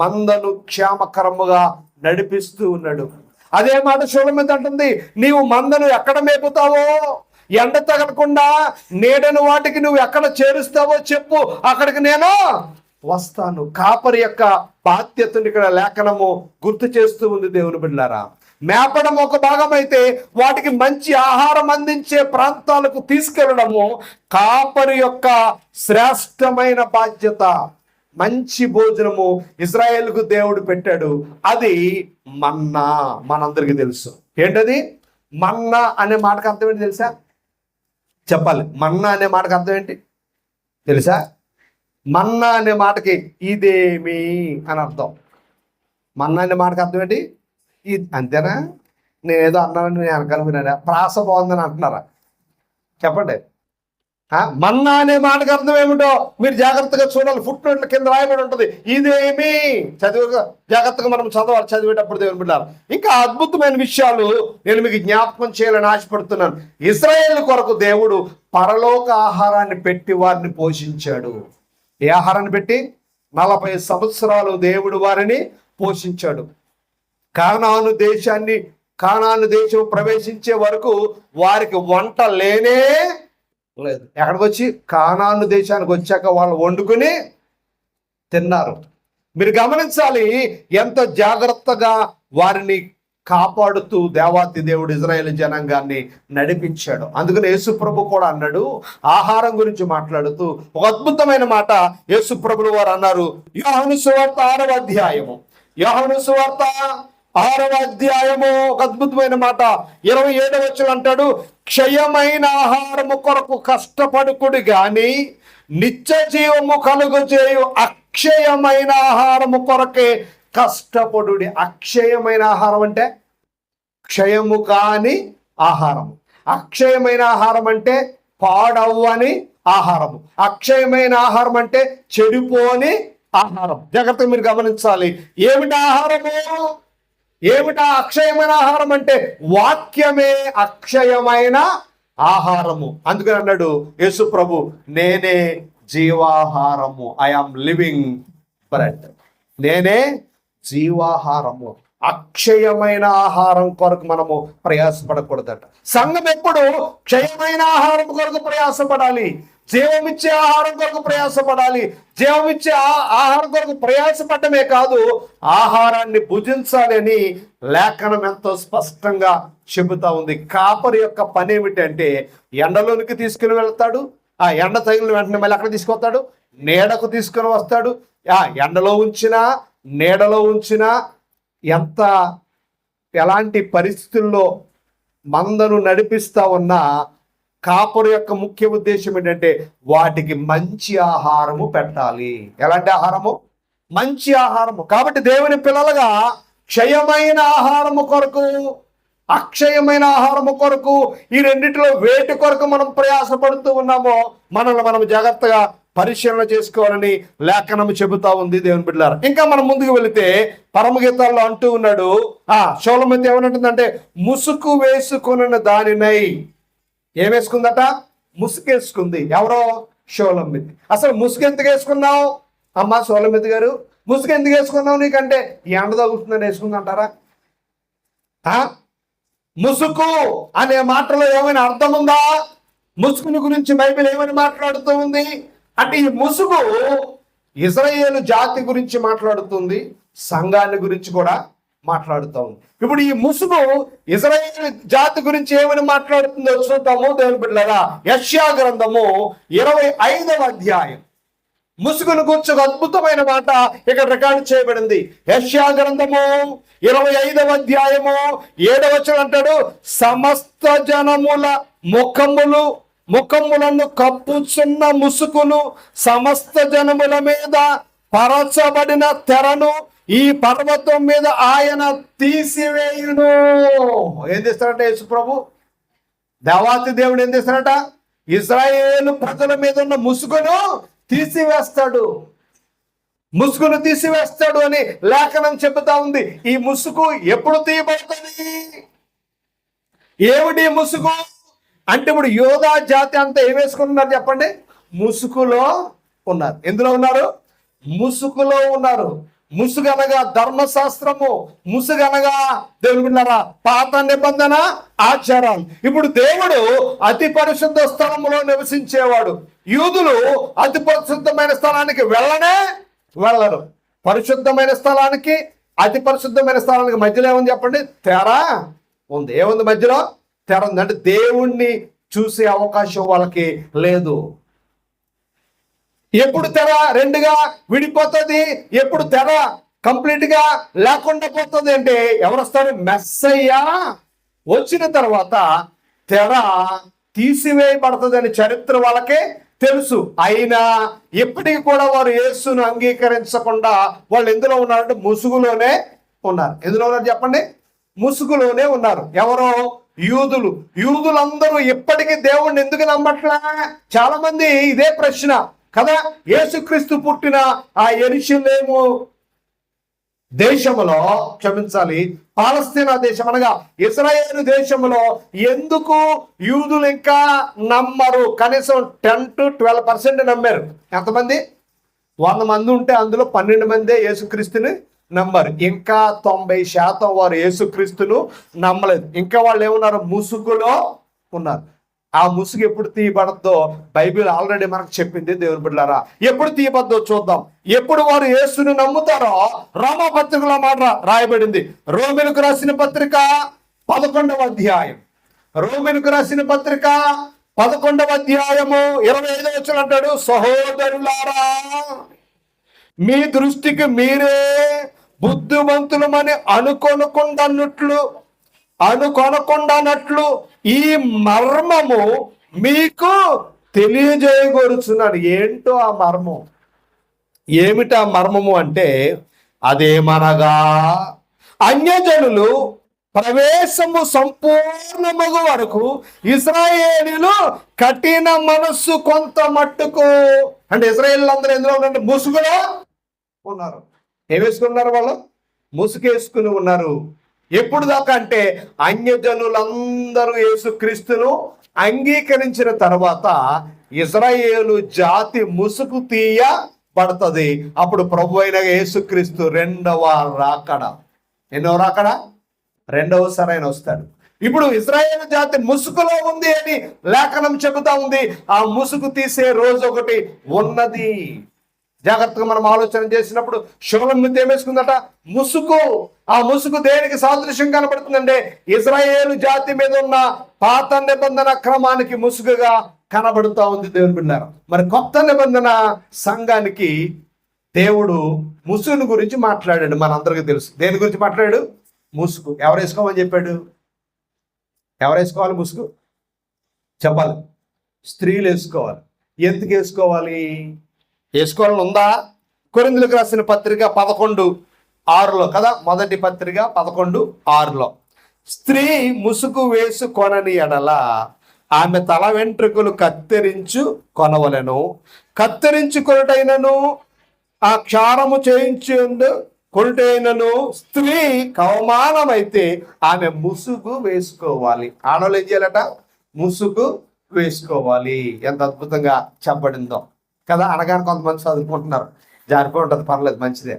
మందను క్షేమకరముగా నడిపిస్తూ ఉన్నాడు. అదే మాట శూలమిత అంటుంది, నీవు మందను ఎక్కడ మేపుతావో, ఎండ తగలకుండా నీడను వాటికి నువ్వు ఎక్కడ చేరుస్తావో చెప్పు, అక్కడికి నేను వస్తాను. కాపరి యొక్క బాధ్యతను ఇక్కడ లేఖనము గుర్తు చేస్తూ ఉంది దేవుని బిడ్డలారా. మేపడం ఒక భాగం అయితే, వాటికి మంచి ఆహారం అందించే ప్రాంతాలకు తీసుకెళ్ళడము కాపరి యొక్క శ్రేష్టమైన బాధ్యత. మంచి భోజనము ఇజ్రాయేలుకు దేవుడు పెట్టాడు, అది మన్నా. మనందరికీ తెలుసు. ఏంటది మన్నా అనే మాటకు అర్థం ఏంటి తెలుసా? చెప్పాలి. మన్నా అనే మాటకు అర్థం ఏంటి తెలుసా? మన్నా అనే మాటకి ఇదేమి అని అర్థం. మన్నా అనే మాటకి అర్థం ఏంటి? ఇది. అంతేనా? నేనేదో అన్నాను, నేను వెనకాల విన్నాను, ప్రాస బాగుందని అంటున్నారా? చెప్పండి. మన్నా అనే మాటకు అర్థం ఏమిటో మీరు జాగ్రత్తగా చూడాలి. ఫుట్ నోట్ల కింద రాయబడి ఉంటుంది. ఇదేమి జాగ్రత్తగా మనం చదవాలి చదివేటప్పుడు దేవుని బిడ్డలారా. ఇంకా అద్భుతమైన విషయాలు నేను మీకు జ్ఞాపకం చేయాలని ఆశపడుతున్నాను. ఇశ్రాయేలు కొరకు దేవుడు పరలోక ఆహారాన్ని పెట్టి వారిని పోషించాడు. ఏ ఆహారాన్ని పెట్టి? 40 సంవత్సరాలు దేవుడు వారిని పోషించాడు. కానాను దేశం ప్రవేశించే వరకు వారికి వంట లేనే లేదు. ఎక్కడికి వచ్చి కానాను దేశానికి వచ్చాక వాళ్ళు వండుకుని తిన్నారు. మీరు గమనించాలి, ఎంత జాగ్రత్తగా వారిని కాపాడుతూ దేవాతి దేవుడు ఇజ్రాయేల్ జనాంగాన్ని నడిపించాడు. అందుకని యేసు ప్రభు కూడా అన్నాడు, ఆహారం గురించి మాట్లాడుతూ ఒక అద్భుతమైన మాట యేసు ప్రభులు వారు అన్నారు. యోహాను సువార్త 6వ అధ్యాయము, యోహాను సువార్త 6వ అధ్యాయము ఒక అద్భుతమైన మాట 27వ వచనం అంటాడు, క్షయమైన ఆహారము కొరకు కష్టపడుకుడు గాని నిత్య జీవము కలుగు చేయు అక్షయమైన ఆహారము కొరకే కష్టపడుడి. అక్షయమైన ఆహారం అంటే క్షయము కాని ఆహారము. అక్షయమైన ఆహారం అంటే పాడవ్వని ఆహారము. అక్షయమైన ఆహారం అంటే చెడిపోని ఆహారం. జాగ్రత్తగా మీరు గమనించాలి. ఏమిటా ఆహారము? ఏమిటా అక్షయమైన ఆహారం అంటే వాక్యమే అక్షయమైన ఆహారము. అందుకని అన్నాడు యేసు ప్రభు, నేనే జీవాహారము, ఐ ఆమ్ లివింగ్ బ్రెడ్. నేనే జీవాహారము. అక్షయమైన ఆహారం కొరకు మనము ప్రయాసపడకూడదట. సంఘం ఎప్పుడు క్షయమైన ఆహారం కొరకు ప్రయాసపడాలి, జీవమిచ్చే ఆహారం కొరకు ప్రయాసపడాలి. జీవమిచ్చే ఆహారం కొరకు ప్రయాసపడమే కాదు, ఆహారాన్ని భుజించాలి అని లేఖనం ఎంతో స్పష్టంగా చెబుతా ఉంది. కాపరి యొక్క పని ఏమిటంటే ఎండలోనికి తీసుకుని వెళ్తాడు, ఆ ఎండ తగిలిన వెంటనే మళ్ళీ అక్కడ తీసుకొస్తాడు, నీడకు తీసుకుని వస్తాడు. ఆ ఎండలో ఉంచినా నీడలో ఉంచినా ఎలాంటి పరిస్థితుల్లో మందను నడిపిస్తా ఉన్నా కాపరు యొక్క ముఖ్య ఉద్దేశం ఏంటంటే వాటికి మంచి ఆహారము పెట్టాలి. ఎలాంటి ఆహారము? మంచి ఆహారము. కాబట్టి దేవుని పిల్లలుగా క్షయమైన ఆహారము కొరకు, అక్షయమైన ఆహారము కొరకు, ఈ రెండిటిలో వేటి కొరకు మనం ప్రయాసపడుతూ ఉన్నామో మనల్ని మనం జాగ్రత్తగా పరిశీలన చేసుకోవాలని లేఖనం చెబుతా ఉంది దేవుని బిడ్డలారా. ఇంకా మనం ముందుకు వెళితే పరమగీతాల్లో అంటూ ఉన్నాడు, షోలమతి ఏమనంటుందంటే, ముసుగు వేసుకున్న దానినై ఏం వేసుకుందట? ముసుగేసుకుంది. ఎవరో? షోలమితి. అసలు ముసుగు ఎందుకు వేసుకున్నావు అమ్మా షోలమితి గారు? ముసుగు ఎందుకు వేసుకున్నావు? నీకంటే ఎండ తగులుతుందని వేసుకుందంటారా? ముసుగు అనే మాటలో ఏమైనా అర్థం ఉందా? ముసుగుని గురించి బైబిల్ ఏమని మాట్లాడుతూ ఉంది అంటే, ఈ ముసుగు ఇజ్రాయేలు జాతి గురించి మాట్లాడుతుంది, సంఘాన్ని గురించి కూడా మాట్లాడుతూ ఉంది. ఇప్పుడు ఈ ముసుగు ఇజ్రాయేలు జాతి గురించి ఏమని మాట్లాడుతుందో చూద్దాము దేవుని బిడ్డలారా. యెషయా గ్రంథము 25వ అధ్యాయం ముసుగును గురించి ఒక అద్భుతమైన మాట ఇక్కడ రికార్డు చేయబడింది. యెషయా గ్రంథము 25వ అధ్యాయము 7వ వచనం అంటాడు, సమస్త జనముల ముఖములను కప్పుచున్న ముసుగును, సమస్త జనముల మీద పరచబడిన తెరను ఈ పర్వతం మీద ఆయన తీసివేయును. ఏం చేస్తాడట యేసు ప్రభు? దేవాతి దేవుడు ఏం చేస్తాడట? ఇశ్రాయేలు ప్రజల మీద ఉన్న ముసుగును తీసివేస్తాడు. ముసుగును తీసివేస్తాడు అని లేఖనం చెబుతా ఉంది. ఈ ముసుగు ఎప్పుడు తీయబడుతుంది? ఏమిటి ముసుగు అంటే, ఇప్పుడు యోధా జాతి అంతా ఏం వేసుకుంటున్నారు చెప్పండి? ముసుగులో ఉన్నారు. ఎందులో ఉన్నారు? ముసుగులో ఉన్నారు. ముసుగనగా ధర్మశాస్త్రము, ముసుగనగా దేవుని బిడ్డలారా పాత నిబంధన ఆచారాలు. ఇప్పుడు దేవుడు అతి పరిశుద్ధ స్థలములో నివసించేవాడు. యూదులు అతి పరిశుద్ధమైన స్థలానికి వెళ్ళరు. పరిశుద్ధమైన స్థలానికి అతి పరిశుద్ధమైన స్థలానికి మధ్యలో ఏముంది చెప్పండి? తెర ఉంది. ఏముంది మధ్యలో? తెర ఉంది. అంటే దేవుణ్ణి చూసే అవకాశం వాళ్ళకి లేదు. ఎప్పుడు తెర రెండుగా విడిపోతుంది? ఎప్పుడు తెర కంప్లీట్ గా లేకుండా పోతుంది అంటే, ఎవరు వస్తారు? మెస్సయ్య వచ్చిన తర్వాత తెర తీసివేయబడుతుంది అని చరిత్ర వాళ్ళకే తెలుసు. అయినా ఎప్పటికీ కూడా వారు యేసును అంగీకరించకుండా వాళ్ళు ఎందులో ఉన్నారంటే ముసుగులోనే ఉన్నారు. ఎందులో ఉన్నారు చెప్పండి? ముసుగులోనే ఉన్నారు. ఎవరో? యూదులందరూ ఇప్పటికీ దేవుణ్ణి ఎందుకు నమ్మట్లా? చాలా మంది ఇదే ప్రశ్న కదా. యేసుక్రీస్తు పుట్టిన ఆ యెరూషలేము దేశములో, క్షమించాలి, పాలస్తీనా దేశం అనగా ఇశ్రాయేలు దేశంలో ఎందుకు యూదులు ఇంకా నమ్మరు? కనీసం 10 to 12% నమ్మారు. ఎంతమంది? 100 మంది ఉంటే అందులో 12 మందే యేసుక్రీస్తుని నమ్మరు. ఇంకా 90% వారు యేసుక్రీస్తును నమ్మలేదు. ఇంకా వాళ్ళు ఏమన్నారు? ముసుగులో ఉన్నారు. ఆ ముసుగు ఎప్పుడు తీయబడద్దో బైబిల్ ఆల్రెడీ మనకు చెప్పింది. దేవుని బిడ్డలారా, ఎప్పుడు తీయబద్దో చూద్దాం. ఎప్పుడు వారు యేసుని నమ్ముతారో రోమా పత్రికలో మాట రాయబడింది. రోమిలకు రాసిన పత్రిక 11వ అధ్యాయం, రోమిలకు రాసిన పత్రిక 11వ అధ్యాయము 25వ వచనం అంటాడు, సహోదరులారా మీ దృష్టికి మీరే బుద్ధిమంతులమని అనుకొనకుండానట్లు ఈ మర్మము మీకు తెలియజేయగోరుచున్నాను. ఏంటో ఆ మర్మం, ఏమిటి ఆ మర్మము అంటే, అదేమనగా అన్యజనులు ప్రవేశము సంపూర్ణమగు వరకు ఇశ్రాయేలీలు కఠిన మనస్సు కొంత మట్టుకు, అంటే ఇశ్రాయేలు అందరూ ఎందులో ఉన్నారంటే ముసుగులో ఉన్నారు. ఏం వేసుకున్నారు? వాళ్ళు ముసుగేసుకుని ఉన్నారు. ఎప్పుడు దాకా అంటే అన్యజనులందరూ యేసుక్రీస్తును అంగీకరించిన తర్వాత ఇశ్రాయేలు జాతి ముసుగు తీయబడుతుంది. అప్పుడు ప్రభు అయిన యేసుక్రీస్తు రెండవ రాకడ. ఎన్నో రాకడ? రెండవసారి ఆయన వస్తాడు. ఇప్పుడు ఇశ్రాయేలు జాతి ముసుగులో ఉంది అని లేఖనం చెబుతా ఉంది. ఆ ముసుగు తీసే రోజు ఒకటి ఉన్నది. జాగ్రత్తగా మనం ఆలోచన చేసినప్పుడు శుభ్రం ఏమేసుకుందట? ముసుగు. ఆ ముసుగు దేనికి సాదృశ్యం కనబడుతుందంటే ఇశ్రాయేలు జాతి మీద ఉన్న పాత నిబంధన క్రమానికి ముసుగుగా కనబడుతూ ఉంది. దేవుని బిడ్డలారా, మరి కొత్త నిబంధన సంఘానికి దేవుడు ముసుగుని గురించి మాట్లాడాడు. మనందరికీ తెలుసు. దేని గురించి మాట్లాడాడు? ముసుగు. ఎవరు వేసుకోమని చెప్పాడు? ఎవరు వేసుకోవాలి ముసుగు? చెప్పాలి. స్త్రీలు వేసుకోవాలి. ఎందుకు వేసుకోవాలి? వేసుకోవాలని ఉందా? కొరింథీయులకు రాసిన పత్రిక 11:6 కదా, మొదటి పత్రిక 11:6. స్త్రీ ముసుగు వేసుకొనని ఎడల ఆమె తల వెంట్రుకలు కత్తిరించు కొనవలెను, కత్తిరించుకొనుటైనను ఆ క్షారము చేయించు కొనుటైనను స్త్రీ కవమానమైతే ఆమె ముసుగు వేసుకోవాలి. ఆడవాళ్ళు ఏం చేయాలట? ముసుగు వేసుకోవాలి. ఎంత అద్భుతంగా చెప్పబడిందో కదా. అనగానే కొంతమంది చదువుకుంటున్నారు, జారిపోయి ఉంటుంది, పర్లేదు, మంచిదే.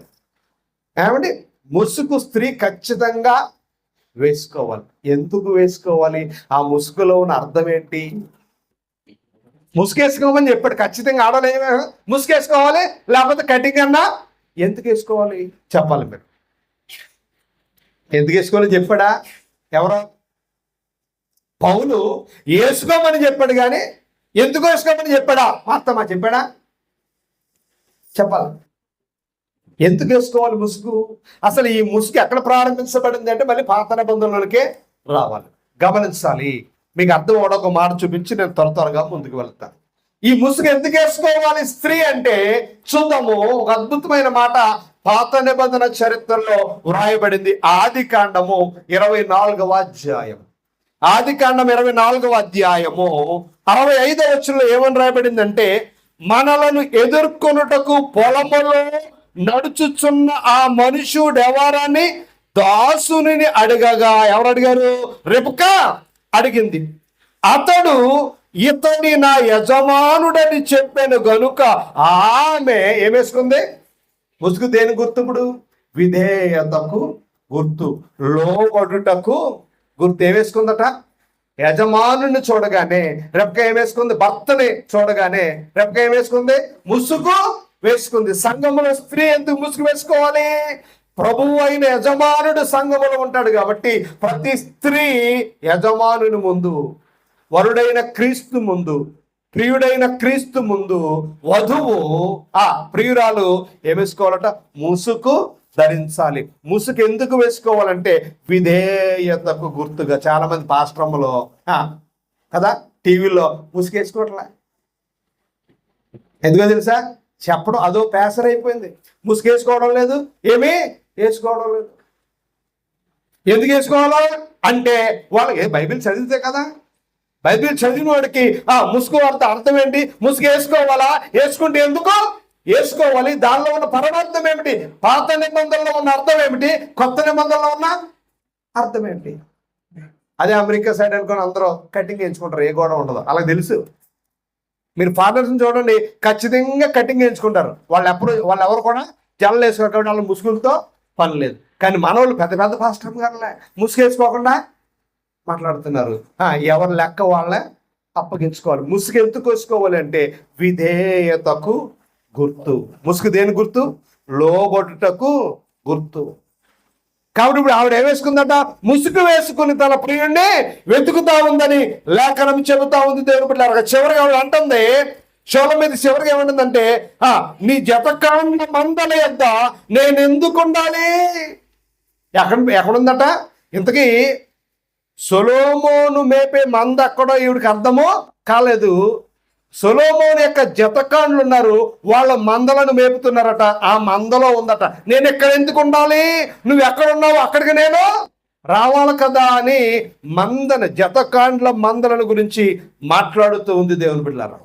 ఏమండి, ముసుగు స్త్రీ ఖచ్చితంగా వేసుకోవాలి. ఎందుకు వేసుకోవాలి? ఆ ముసుగులో ఉన్న అర్థం ఏంటి? ముసుగేసుకోమని చెప్పాడు. ఖచ్చితంగా ఆడవాళ్ళు ఏమైనా ముసుగేసుకోవాలి, లేకపోతే కటింగ్ అన్నా. ఎందుకు వేసుకోవాలి చెప్పాలి మీరు. ఎందుకు వేసుకోవాలని చెప్పాడా? ఎవరో పౌలు వేసుకోమని చెప్పాడు, కానీ ఎందుకు వేసుకోమని చెప్పాడా? మార్తమా చెప్పాడా? చెప్పాలి. ఎందుకు వేసుకోవాలి ముసుగు? అసలు ఈ ముసుగు ఎక్కడ ప్రారంభించబడింది అంటే మళ్ళీ పాత నిబంధనలకే రావాలి. గమనించాలి. మీకు అర్థం అవడం ఒక మాట చూపించి నేను త్వరగా ముందుకు వెళ్తాను. ఈ ముసుగు ఎందుకు వేసుకోవాలి స్త్రీ అంటే చూద్దాము. ఒక అద్భుతమైన మాట పాత నిబంధన చరిత్రలో వ్రాయబడింది. ఆదికాండము 24వ అధ్యాయం. ఆదికాండం 24వ అధ్యాయము 65వ వచనంలో ఏమని రాయబడిందంటే, మనలను ఎదుర్కొనుటకు పొలములో నడుచుచున్న ఆ మనుషుడెవరని దాసుని అడగగా, ఎవరు అడిగారు? రెబెకా అడిగింది. అతడు ఇతని నా యజమానుడని చెప్పాను గనుక ఆమె ఏమేసుకుంది? ముసుగు దేని గుర్తు? ఇప్పుడు విధేయతకు గుర్తు, లోబడుటకు గుర్తు. ఏమేసుకుందట? యజమానుని చూడగానే రెబెకా ఏమేసుకుంది? భర్తని చూడగానే రెబెకా ఏమేసుకుంది? ముసుగు వేసుకుంది. సంఘములో స్త్రీ ఎందుకు ముసుగు వేసుకోవాలి? ప్రభువు అయిన యజమానుడు సంఘములో ఉంటాడు కాబట్టి ప్రతి స్త్రీ యజమానుని ముందు, వరుడైన క్రీస్తు ముందు, ప్రియుడైన క్రీస్తు ముందు వధువు ప్రియురాలు ఏమేసుకోవాలట? ముసుగు ధరించాలి. ముసుగు ఎందుకు వేసుకోవాలంటే విధేయతకు గుర్తుగా. చాలా మంది పాస్ట్రమ్మలో కదా టీవీలో ముసుగు వేసుకోవట్లే. ఎందుకో తెలుసా? చెప్పడం అదో పేసర్ అయిపోయింది. ముసుగు వేసుకోవడం లేదు, ఏమీ వేసుకోవడం లేదు. ఎందుకు వేసుకోవాలా అంటే వాళ్ళకి బైబిల్ చదివితే కదా. బైబిల్ చదివిన వాడికి ముసుగు అర్థం ఏంటి? ముసుగు వేసుకోవాలా? వేసుకుంటే ఎందుకు వేసుకోవాలి? దానిలో ఉన్న పరమార్థం ఏమిటి? పాత నిబంధనలో ఉన్న అర్థం ఏమిటి? కొత్త నిబంధనలో ఉన్న అర్థం ఏంటి? అదే అమెరికా సైడ్ అనుకుని అందరూ కటింగ్ వేయించుకుంటారు, ఏ గోడ ఉండదు. అలాగే తెలుసు. మీరు ఫాదర్స్ని చూడండి, ఖచ్చితంగా కటింగ్ వేయించుకుంటారు. వాళ్ళు ఎవరు కూడా జల్లలు వేసుకోరు కాబట్టి వాళ్ళ ముసుగులతో పని లేదు. కానీ మనోళ్ళు పెద్ద పెద్ద పాస్టర్ గారులే ముసుగు వేసుకోకుండా మాట్లాడుతున్నారు. ఎవరు లెక్క వాళ్ళే అప్పగించుకోవాలి. ముసుగు ఎందుకు వేసుకోవాలి అంటే విధేయతకు గుర్తు. ముసుగు దేని గుర్తు? లోబడుటకు గుర్తు. కాబట్టి ఇప్పుడు ఆవిడ ఏం వేసుకుందట? ముసుగు వేసుకుని తన ప్రియుణ్ణి వెతుకుతా ఉందని లేఖనం చెబుతా ఉంది. దేవుని బిడ్డలారా, చివరిగా ఆవిడ అంటుంది, శోల మీద చివరిగా ఏమంటుందంటే, నీ జతకాండ మందల యొద్ద నేను ఎందుకు ఉండాలి? ఎక్కడుందట? ఇంతకీ సొలొమోను మేపే మంద అక్కడో ఈవిడికి అర్థమో కాలేదు. సొలొమోను యొక్క జతకాండ్లు ఉన్నారు, వాళ్ళ మందలను మేపుతున్నారట. ఆ మందలో ఉందట. నేను ఎక్కడ ఎందుకు ఉండాలి? నువ్వు ఎక్కడున్నావు అక్కడికి నేను రావాలి కదా అని జతకాండ్ల మందలను గురించి మాట్లాడుతూ ఉంది దేవుని బిడ్డలారా.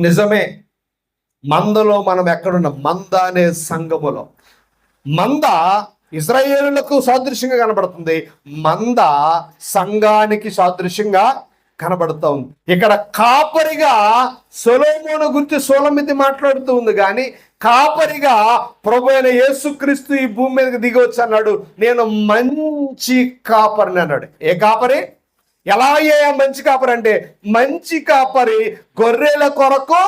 నిజమే, మందలో మనం ఎక్కడున్నాం? మంద అనే సంఘములో. మంద ఇశ్రాయేలులకు సాదృశ్యంగా కనబడుతుంది, మంద సంఘానికి సాదృశ్యంగా కనబడుతూ ఉంది. ఇక్కడ కాపరిగా సొలొమోను గురించి సోలమితి మాట్లాడుతూ ఉంది, కానీ కాపరిగా ప్రభు అయిన యేసుక్రీస్తు ఈ భూమి మీదకి దిగి వచ్చి అన్నాడు, నేను మంచి కాపరిని అన్నాడు. ఏ కాపరి? ఎలా అయ్యా మంచి కాపరి అంటే, మంచి కాపరి గొర్రెల కొరకు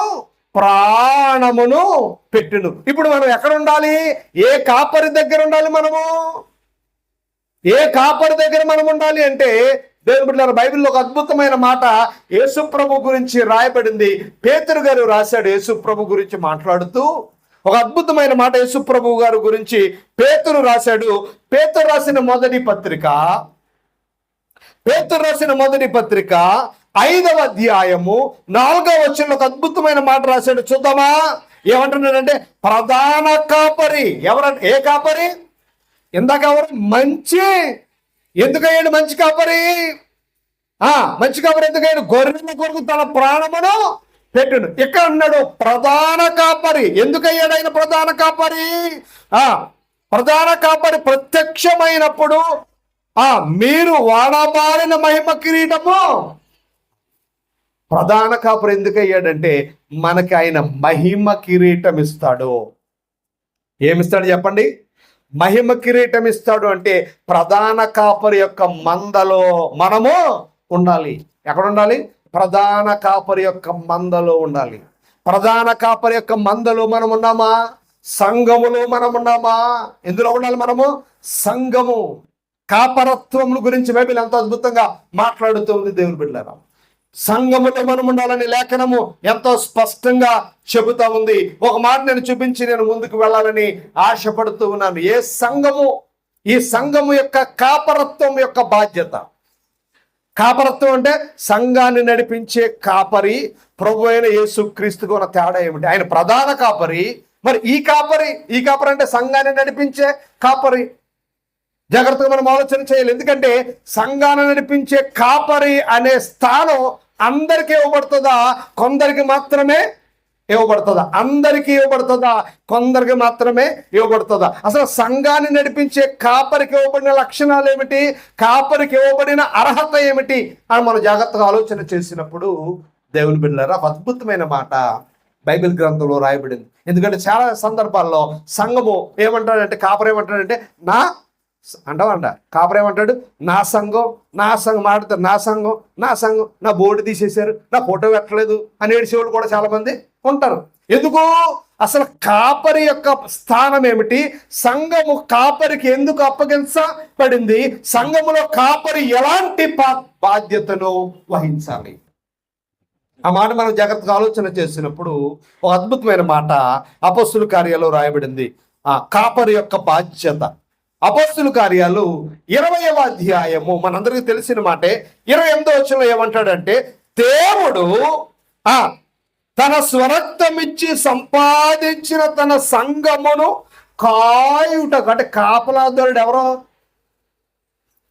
ప్రాణమును పెట్టును. ఇప్పుడు మనం ఎక్కడ ఉండాలి? ఏ కాపరి దగ్గర ఉండాలి? మనము ఏ కాపరి దగ్గర మనం ఉండాలి అంటే, దేవుని బిడ్డలారా, బైబిల్లో ఒక అద్భుతమైన మాట యేసు ప్రభు గురించి రాయబడింది. పేతురు గారు రాశాడు యేసు ప్రభు గురించి మాట్లాడుతూ ఒక అద్భుతమైన మాట యేసు ప్రభు గారు గురించి పేతురు రాశాడు. పేతురు రాసిన మొదటి పత్రిక 5వ అధ్యాయము 4వ వచనంలో ఒక అద్భుతమైన మాట రాశాడు. చూద్దామా? ఏమంటున్నాడంటే, ప్రధాన కాపరి ఎవరంటే, ఏ కాపరి? ఇందాక ఎవరు? మంచి. ఎందుకయ్యాడు మంచి కాపరి? మంచి కాపరి ఎందుకయ్యాడు? గొర్రెల కొరకు తన ప్రాణమును పెట్టును. ఇక్కడ అన్నాడు ప్రధాన కాపరి. ఎందుకయ్యాడు ఆయన ప్రధాన కాపరి? ప్రధాన కాపరి ప్రత్యక్షమైనప్పుడు మీరు వాడబారిన మహిమ కిరీటము. ప్రధాన కాపరి ఎందుకయ్యాడంటే, మనకి ఆయన మహిమ కిరీటం ఇస్తాడు. ఏమిస్తాడు చెప్పండి? మహిమ కిరీటం ఇస్తాడు. అంటే ప్రధాన కాపరి యొక్క మందలో మనము ఉండాలి. ఎక్కడ ఉండాలి? ప్రధాన కాపరి యొక్క మందలో ఉండాలి. ప్రధాన కాపరి యొక్క మందలో మనం ఉన్నామా? సంఘములో మనం ఉన్నామా? ఎందులో ఉండాలి మనము? సంఘము. కాపరత్వం గురించి బైబిల్ ఎంతో అద్భుతంగా మాట్లాడుతూ ఉంది దేవుని బిడ్డలారా. సంఘములో మనం ఉండాలని లేఖనము ఎంతో స్పష్టంగా చెబుతా ఉంది. ఒక మాట నేను చూపించి నేను ముందుకు వెళ్ళాలని ఆశపడుతూ ఉన్నాను. ఏ సంఘము? ఈ సంఘము యొక్క కాపరత్వం యొక్క బాధ్యత. కాపరత్వం అంటే సంఘాన్ని నడిపించే కాపరి. ప్రభు అయిన యేసుక్రీస్తుకు ఉన్న తేడా ఏమిటి? ఆయన ప్రధాన కాపరి. మరి ఈ కాపరి అంటే సంఘాన్ని నడిపించే కాపరి. జాగ్రత్తగా మనం ఆలోచన చేయాలి. ఎందుకంటే సంఘాన్ని నడిపించే కాపరి అనే స్థానం అందరికీ ఇవ్వబడుతుందా? కొందరికి మాత్రమే ఇవ్వబడుతుందా? అందరికీ ఇవ్వబడుతుందా? కొందరికి మాత్రమే ఇవ్వబడుతుందా? అసలు సంఘాన్ని నడిపించే కాపరికి ఇవ్వబడిన లక్షణాలు ఏమిటి? కాపరికి ఇవ్వబడిన అర్హత ఏమిటి అని మనం జాగ్రత్తగా ఆలోచన చేసినప్పుడు దేవుని బిడ్డలారా, అద్భుతమైన మాట బైబిల్ గ్రంథంలో రాయబడింది. ఎందుకంటే చాలా సందర్భాల్లో సంఘము ఏమంటాడంటే, కాపరి ఏమంటాడంటే కాపరి ఏమంటాడు? నా సంఘం మాట్లాడతారు. నా సంఘం నా బోర్డు తీసేశారు, నా ఫోటో పెట్టలేదు అని ఏడిసేవాళ్ళు కూడా చాలా మంది ఉంటారు. ఎందుకు? అసలు కాపరి యొక్క స్థానం ఏమిటి? సంఘము కాపరికి ఎందుకు అప్పగించబడింది? సంఘములో కాపరి ఎలాంటి బాధ్యతను వహించాలి? ఆ మాట మనం జాగ్రత్తగా ఆలోచన చేసినప్పుడు ఒక అద్భుతమైన మాట అపొస్తలుల కార్యాల్లో రాయబడింది. కాపరి యొక్క బాధ్యత. అపొస్తలుల కార్యాలు 20వ అధ్యాయము మనందరికీ తెలిసిన మాటే. 28వ వచనంలో ఏమంటాడంటే, దేవుడు తన స్వరక్తమిచ్చి సంపాదించిన తన సంఘమును కాయుట. అంటే కాపలాదారుడు ఎవరో?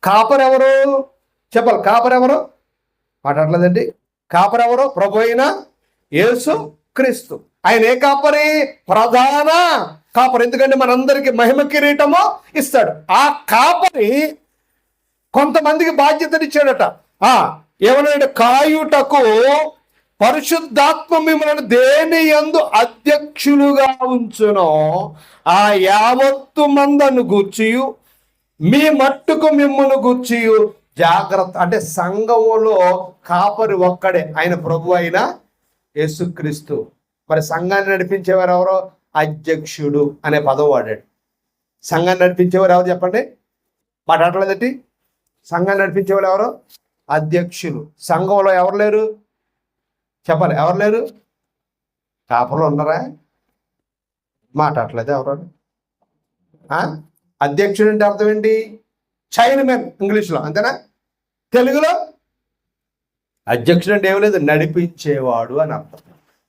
కాపరెవరు చెప్పాలి? కాపరెవరు మాట్లాడలేదండి. కాపరెవరు? ప్రభు అయిన యేసు క్రీస్తు. ఆయన ఏ కాపరి? ప్రధాన కాపరి. ఎందుకంటే మనందరికి మహిమ కిరీటము ఇస్తాడు. ఆ కాపరి కొంతమందికి బాధ్యతనిచ్చాడట. ఏమన్నాడు? కాయుటకు పరిశుద్ధాత్మ మిమ్మల్ని దేని యందు అధ్యక్షులుగా ఉంచునో ఆ యావత్తు మందను గూర్చియు మీ మట్టుకు మిమ్మును గూర్చియు జాగ్రత్త. అంటే సంఘములో కాపరి ఒక్కడే, ఆయన ప్రభు అయిన యేసుక్రీస్తు. మరి సంఘాన్ని నడిపించేవారు ఎవరో? అధ్యక్షుడు అనే పదం వాడాడు. సంఘాన్ని నడిపించేవారు ఎవరు చెప్పండి? మాట్లాడలేదండి. సంఘాన్ని నడిపించేవారు ఎవరు? అధ్యక్షులు. సంఘంలో ఎవరు లేరు చెప్పాలి? ఎవరు లేరు? కాపర్లు ఉన్నారా? మాట్లాడలేదు ఎవరు? అధ్యక్షుడు అంటే అర్థం ఏంటి? చైర్మన్ ఇంగ్లీష్లో, అంతేనా? తెలుగులో అధ్యక్షుడు అంటే ఏమి లేదు, నడిపించేవాడు అని అర్థం.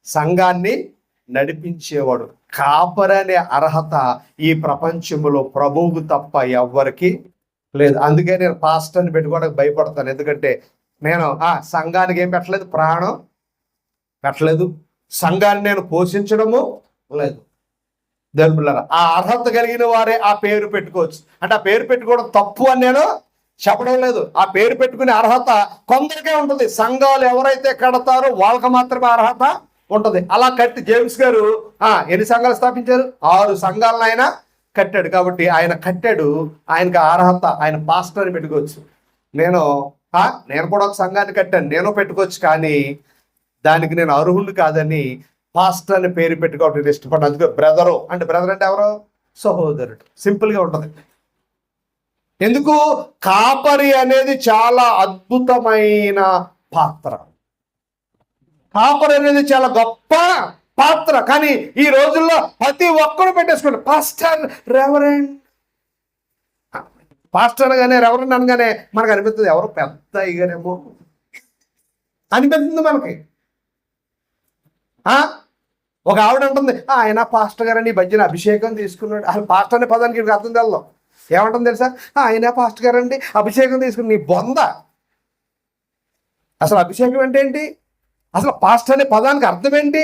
సంఘాన్ని నడిపించేవాడు. కాపరి అనే అర్హత ఈ ప్రపంచంలో ప్రభువుకు తప్ప ఎవ్వరికి లేదు. అందుకే నేను పాస్టర్ని పెట్టుకోవడానికి భయపడతాను. ఎందుకంటే నేను సంఘానికి ఏం పెట్టలేదు, ప్రాణం పెట్టలేదు, సంఘాన్ని నేను పోషించడము లేదు. దేవుని బిడ్డలారా, ఆ అర్హత కలిగిన వారే ఆ పేరు పెట్టుకోవచ్చు. అంటే ఆ పేరు పెట్టుకోవడం తప్పు అని నేను చెప్పడం లేదు. ఆ పేరు పెట్టుకునే అర్హత కొందరికే ఉంటుంది. సంఘాలు ఎవరైతే కడతారో వాళ్ళకి మాత్రమే అర్హత ఉంటుంది. అలా కట్టి జేమ్స్ గారు ఎన్ని సంఘాలు స్థాపించారు? 6 సంఘాలను ఆయన కట్టాడు. కాబట్టి ఆయన కట్టాడు, ఆయనకి అర్హత, ఆయన పాస్టర్ అని పెట్టుకోవచ్చు. నేను కూడా ఒక సంఘాన్ని కట్టాను, నేను పెట్టుకోవచ్చు. కానీ దానికి నేను అర్హుడు కాదని పాస్టర్ అని పేరు పెట్టుకోవడం ఇష్టపడ్డాను. అందుకే బ్రదరు అంటే, బ్రదర్ అంటే ఎవరు? సహోదరుడు. సింపుల్గా ఉంటుంది. ఎందుకు? కాపరి అనేది చాలా అద్భుతమైన పాత్ర. కాపరి అనేది చాలా గొప్ప పాత్ర. కానీ ఈ రోజుల్లో ప్రతి ఒక్కరు పెట్టేసుకోండి పాస్టర్, రెవరెండ్. పాస్టర్ అనగానే, రెవరెండ్ అనగానే మనకు అనిపిస్తుంది ఎవరు పెద్ద అయ్యారేమో అనిపిస్తుంది మనకి. ఒక ఆవిడ ఉంటుంది, ఆయన పాస్టర్ గారని భజన అభిషేకం తీసుకున్నాడు. అసలు పాస్టర్ అనే పదానికి అర్థం తెల్లో. ఏమంటుంది తెలుసా? ఆయన పాస్టర్ గారండి అభిషేకం తీసుకుని. నీ బొంద. అసలు అభిషేకం అంటే ఏంటి? అసలు పాస్టర్ అనే పదానికి అర్థం ఏంటి?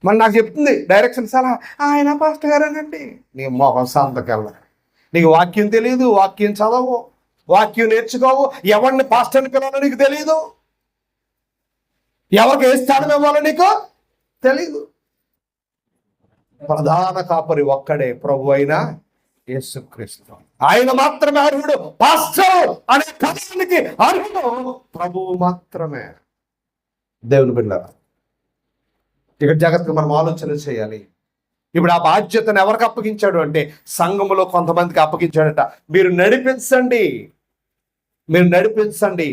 మరి నాకు చెప్తుంది డైరెక్షన్, సలహా ఆయన పాస్టర్ గారేనండి. నీ మొహం సంతకెళ్ళ. నీకు వాక్యం తెలియదు, వాక్యం చదవు, వాక్యం నేర్చుకోవు, ఎవరిని పాస్టర్ని పిలవాలో నీకు తెలియదు, ఎవరికి ఏ స్థానం ఇవ్వాలో నీకు తెలీదు. ప్రధాన కాపరి ఒక్కడే, ప్రభు అయిన యేసుక్రీస్తు. ఆయన మాత్రమే అర్హుడు. పాస్టర్ అనే పదానికి అర్హుడు ప్రభువు మాత్రమే. దేవుని బిడ్డలారా, ఇక్కడ జాగ్రత్తగా మనం ఆలోచన చేయాలి. ఇప్పుడు ఆ బాధ్యతను ఎవరికి అప్పగించాడు అంటే సంఘములో కొంతమందికి అప్పగించాడట. మీరు నడిపించండి, మీరు నడిపించండి,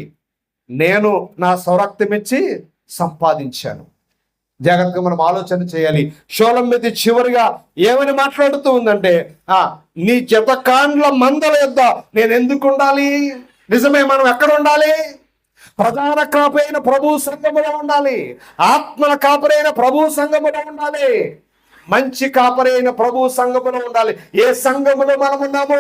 నేను నా స్వరక్తమిచ్చి సంపాదించాను. జాగ్రత్తగా మనం ఆలోచన చేయాలి. షోలమ్మిది చివరిగా ఏమని మాట్లాడుతూ ఉందంటే, నీ జతకాండ్ల మందల యొద్ద నేను ఎందుకు ఉండాలి? నిజమే, మనం ఎక్కడ ఉండాలి? ప్రధాన కాపరైన ప్రభు సంఘములో ఉండాలి. ఆత్మల కాపరైన ప్రభు సంఘములో ఉండాలి. మంచి కాపరైన ప్రభు సంఘములో ఉండాలి. ఏ సంఘములో మనం ఉన్నాము?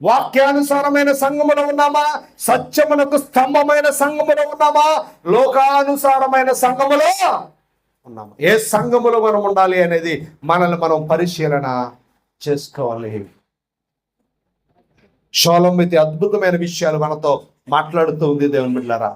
వాక్యానుసారమైన సంఘములో ఉన్నామా? సత్యమునకు స్తంభమైన సంఘములో ఉన్నామా? లోకానుసారమైన సంఘములో ఉన్నామా? ఏ సంఘములో మనం ఉండాలి అనేది మనల్ని మనం పరిశీలన చేసుకోవాలి. షోలమ్మితి అద్భుతమైన విషయాలు మనతో మాట్లాడుతూ ఉంది. దేవుని బిడ్డలారా,